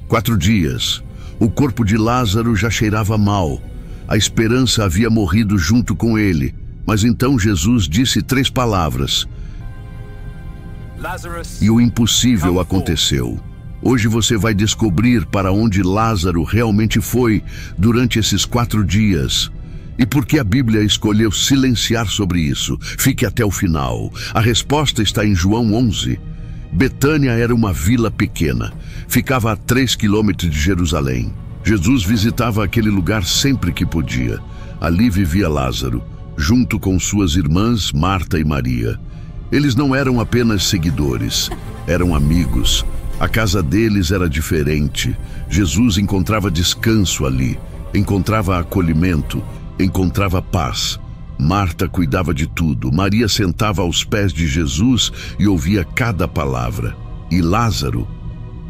4 dias. O corpo de Lázaro já cheirava mal. A esperança havia morrido junto com ele. Mas então Jesus disse 3 palavras. E o impossível aconteceu. Hoje você vai descobrir para onde Lázaro realmente foi durante esses 4 dias. E por que a Bíblia escolheu silenciar sobre isso? Fique até o final. A resposta está em João 11. Betânia era uma vila pequena. Ficava a 3 quilômetros de Jerusalém. Jesus visitava aquele lugar sempre que podia. Ali vivia Lázaro, junto com suas irmãs Marta e Maria. Eles não eram apenas seguidores, eram amigos. A casa deles era diferente. Jesus encontrava descanso ali, encontrava acolhimento, encontrava paz. Marta cuidava de tudo. Maria sentava aos pés de Jesus e ouvia cada palavra. E Lázaro,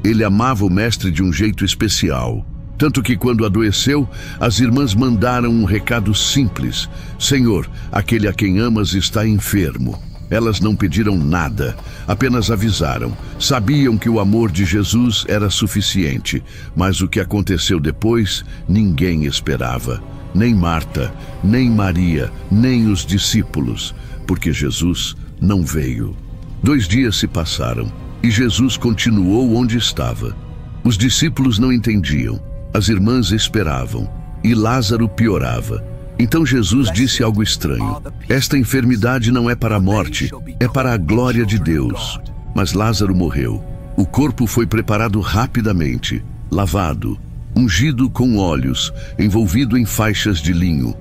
ele amava o mestre de um jeito especial. Tanto que quando adoeceu, as irmãs mandaram um recado simples. Senhor, aquele a quem amas está enfermo. Elas não pediram nada, apenas avisaram. Sabiam que o amor de Jesus era suficiente, mas o que aconteceu depois, ninguém esperava. Nem Marta, nem Maria, nem os discípulos, porque Jesus não veio. 2 dias se passaram e Jesus continuou onde estava. Os discípulos não entendiam, as irmãs esperavam e Lázaro piorava. Então Jesus disse algo estranho. Esta enfermidade não é para a morte, é para a glória de Deus. Mas Lázaro morreu. O corpo foi preparado rapidamente, lavado, ungido com óleos, envolvido em faixas de linho.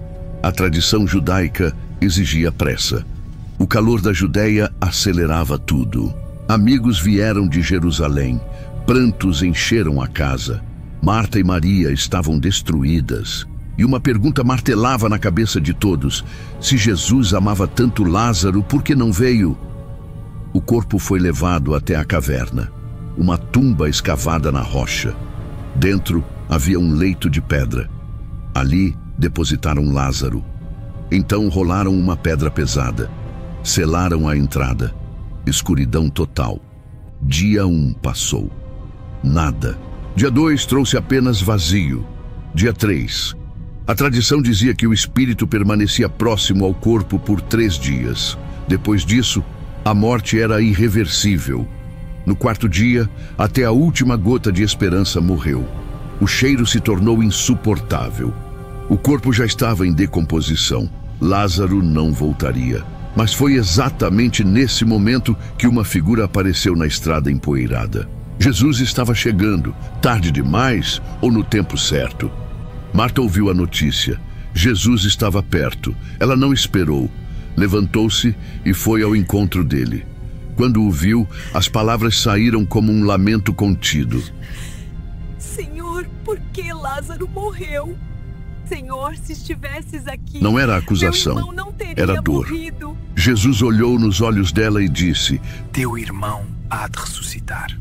A tradição judaica exigia pressa. O calor da Judeia acelerava tudo. Amigos vieram de Jerusalém. Prantos encheram a casa. Marta e Maria estavam destruídas. E uma pergunta martelava na cabeça de todos. Se Jesus amava tanto Lázaro, por que não veio? O corpo foi levado até a caverna, uma tumba escavada na rocha. Dentro havia um leito de pedra. Ali depositaram Lázaro. Então rolaram uma pedra pesada. Selaram a entrada. Escuridão total. Dia 1 passou. Nada. Dia 2 trouxe apenas vazio. Dia 3. A tradição dizia que o espírito permanecia próximo ao corpo por 3 dias. Depois disso, a morte era irreversível. No 4º dia, até a última gota de esperança morreu. O cheiro se tornou insuportável. O corpo já estava em decomposição. Lázaro não voltaria. Mas foi exatamente nesse momento que uma figura apareceu na estrada empoeirada. Jesus estava chegando, tarde demais ou no tempo certo. Marta ouviu a notícia. Jesus estava perto. Ela não esperou. Levantou-se e foi ao encontro dele. Quando o viu, as palavras saíram como um lamento contido. Senhor, por que Lázaro morreu? Senhor, se estivesses aqui... Não era acusação, meu irmão não teria era dor. morrido. Jesus olhou nos olhos dela e disse: Teu irmão há de ressuscitar.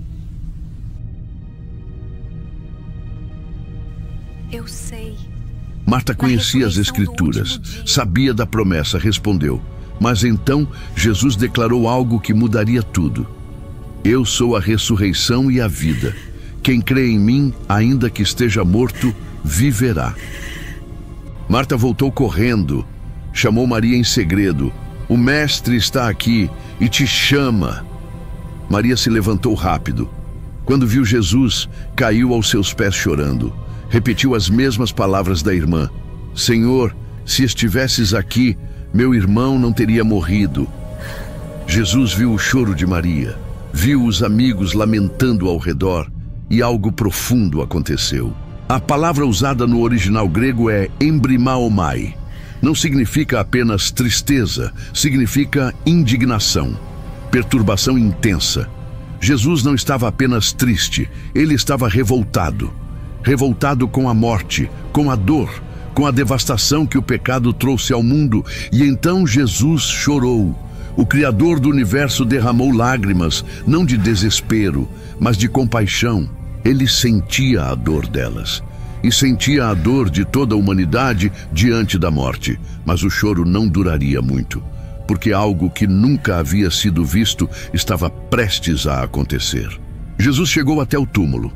Eu sei. Marta conhecia as Escrituras, sabia da promessa, respondeu. Mas então Jesus declarou algo que mudaria tudo. Eu sou a ressurreição e a vida. Quem crê em mim, ainda que esteja morto, viverá. Marta voltou correndo, chamou Maria em segredo. O mestre está aqui e te chama. Maria se levantou rápido. Quando viu Jesus, caiu aos seus pés chorando. Repetiu as mesmas palavras da irmã. Senhor, se estivesses aqui, meu irmão não teria morrido. Jesus viu o choro de Maria, viu os amigos lamentando ao redor e algo profundo aconteceu. A palavra usada no original grego é embrimaomai. Não significa apenas tristeza, significa indignação, perturbação intensa. Jesus não estava apenas triste, ele estava revoltado. Revoltado com a morte, com a dor, com a devastação que o pecado trouxe ao mundo. E então Jesus chorou. O Criador do universo derramou lágrimas, não de desespero, mas de compaixão. Ele sentia a dor delas. E sentia a dor de toda a humanidade diante da morte. Mas o choro não duraria muito, porque algo que nunca havia sido visto estava prestes a acontecer. Jesus chegou até o túmulo.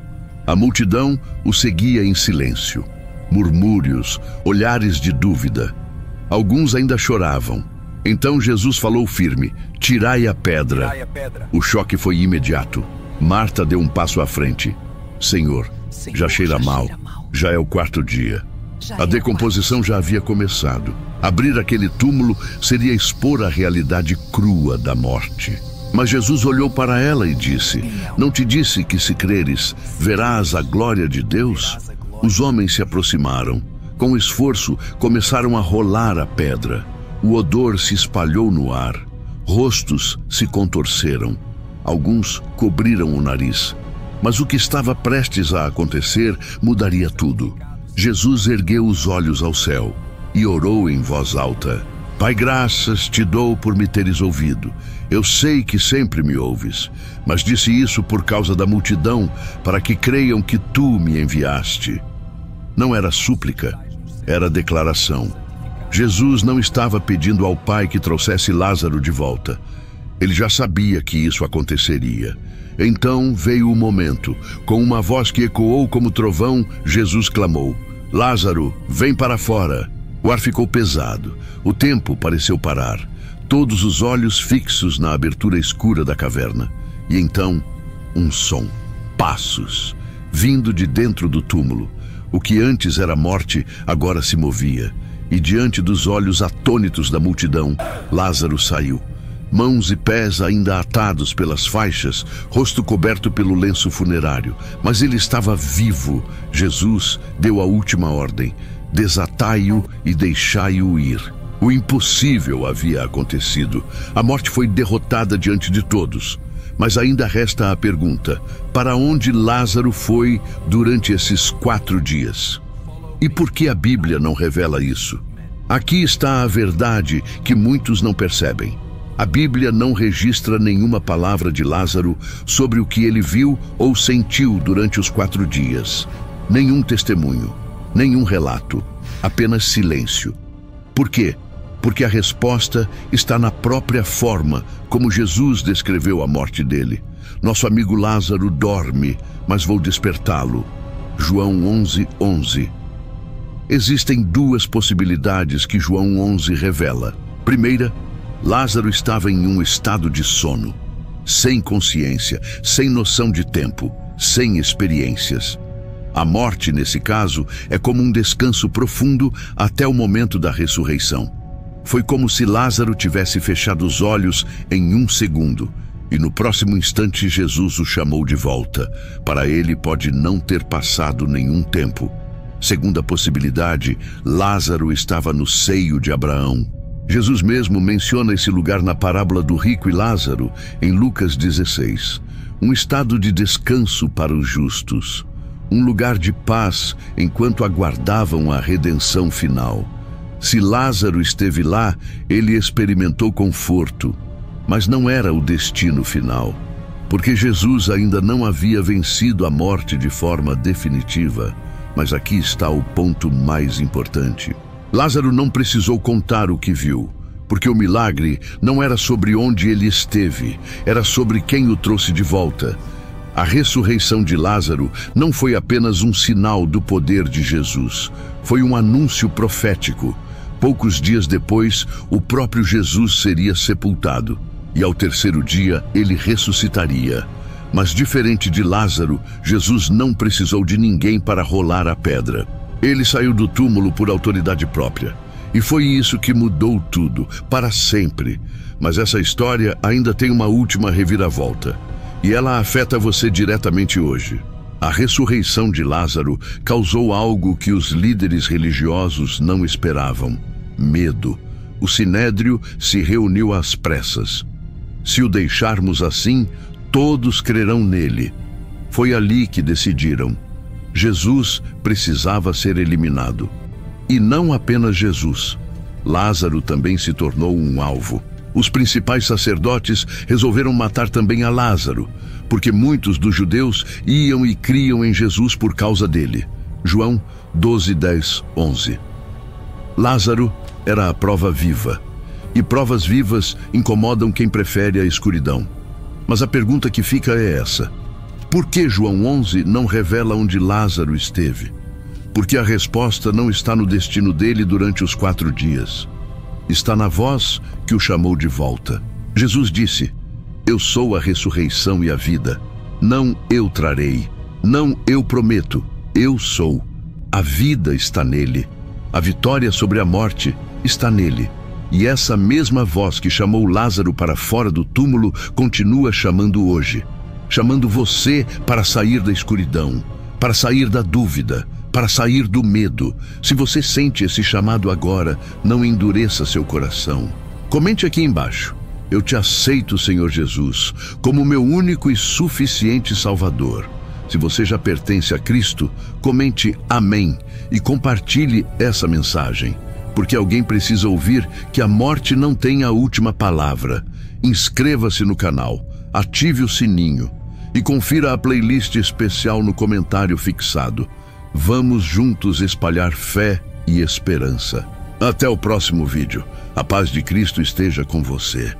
A multidão o seguia em silêncio. Murmúrios, olhares de dúvida. Alguns ainda choravam. Então Jesus falou firme: tirai a pedra. O choque foi imediato. Marta deu um passo à frente. Senhor, já cheira mal. Já é o 4º dia. A decomposição já havia começado. Abrir aquele túmulo seria expor a realidade crua da morte. Mas Jesus olhou para ela e disse: não te disse que, se creres, verás a glória de Deus? Os homens se aproximaram. Com esforço, começaram a rolar a pedra. O odor se espalhou no ar. Rostos se contorceram. Alguns cobriram o nariz. Mas o que estava prestes a acontecer mudaria tudo. Jesus ergueu os olhos ao céu e orou em voz alta: Pai, graças te dou por me teres ouvido. Eu sei que sempre me ouves, mas disse isso por causa da multidão, para que creiam que tu me enviaste. Não era súplica, era declaração. Jesus não estava pedindo ao Pai que trouxesse Lázaro de volta. Ele já sabia que isso aconteceria. Então veio o momento. Com uma voz que ecoou como trovão, Jesus clamou: Lázaro, vem para fora. O ar ficou pesado. O tempo pareceu parar. Todos os olhos fixos na abertura escura da caverna. E então, um som. Passos. Vindo de dentro do túmulo. O que antes era morte, agora se movia. E diante dos olhos atônitos da multidão, Lázaro saiu. Mãos e pés ainda atados pelas faixas, rosto coberto pelo lenço funerário. Mas ele estava vivo. Jesus deu a última ordem: desatai-o e deixai-o ir. O impossível havia acontecido. A morte foi derrotada diante de todos. Mas ainda resta a pergunta: para onde Lázaro foi durante esses 4 dias? E por que a Bíblia não revela isso? Aqui está a verdade que muitos não percebem. A Bíblia não registra nenhuma palavra de Lázaro sobre o que ele viu ou sentiu durante os 4 dias. Nenhum testemunho, nenhum relato, apenas silêncio. Por quê? Porque a resposta está na própria forma como Jesus descreveu a morte dele. Nosso amigo Lázaro dorme, mas vou despertá-lo. João 11:11. Existem 2 possibilidades que João 11 revela. Primeira, Lázaro estava em um estado de sono, sem consciência, sem noção de tempo, sem experiências. A morte, nesse caso, é como um descanso profundo até o momento da ressurreição. Foi como se Lázaro tivesse fechado os olhos em 1 segundo, e no próximo instante Jesus o chamou de volta. Para ele pode não ter passado nenhum tempo. Segunda possibilidade, Lázaro estava no seio de Abraão. Jesus mesmo menciona esse lugar na parábola do rico e Lázaro, em Lucas 16. Um estado de descanso para os justos. Um lugar de paz enquanto aguardavam a redenção final. Se Lázaro esteve lá, ele experimentou conforto, mas não era o destino final, porque Jesus ainda não havia vencido a morte de forma definitiva. Mas aqui está o ponto mais importante. Lázaro não precisou contar o que viu, porque o milagre não era sobre onde ele esteve, era sobre quem o trouxe de volta. A ressurreição de Lázaro não foi apenas um sinal do poder de Jesus, foi um anúncio profético. Poucos dias depois, o próprio Jesus seria sepultado, e ao 3º dia ele ressuscitaria. Mas diferente de Lázaro, Jesus não precisou de ninguém para rolar a pedra. Ele saiu do túmulo por autoridade própria. E foi isso que mudou tudo, para sempre. Mas essa história ainda tem uma última reviravolta. E ela afeta você diretamente hoje. A ressurreição de Lázaro causou algo que os líderes religiosos não esperavam: medo. O sinédrio se reuniu às pressas. Se o deixarmos assim, todos crerão nele. Foi ali que decidiram: Jesus precisava ser eliminado. E não apenas Jesus. Lázaro também se tornou um alvo. Os principais sacerdotes resolveram matar também a Lázaro, porque muitos dos judeus iam e criam em Jesus por causa dele. João 12:10-11. Lázaro era a prova viva. E provas vivas incomodam quem prefere a escuridão. Mas a pergunta que fica é essa: Por que João 11 não revela onde Lázaro esteve? Porque a resposta não está no destino dele durante os 4 dias. Está na voz que o chamou de volta. Jesus disse: eu sou a ressurreição e a vida. Não eu trarei, não eu prometo, eu sou. A vida está nele. A vitória sobre a morte está nele. E essa mesma voz que chamou Lázaro para fora do túmulo continua chamando hoje. Chamando você para sair da escuridão, para sair da dúvida, para sair do medo. Se você sente esse chamado agora, não endureça seu coração. Comente aqui embaixo: eu te aceito, Senhor Jesus, como meu único e suficiente Salvador. Se você já pertence a Cristo, comente amém e compartilhe essa mensagem, porque alguém precisa ouvir que a morte não tem a última palavra. Inscreva-se no canal, ative o sininho e confira a playlist especial no comentário fixado. Vamos juntos espalhar fé e esperança. Até o próximo vídeo. A paz de Cristo esteja com você.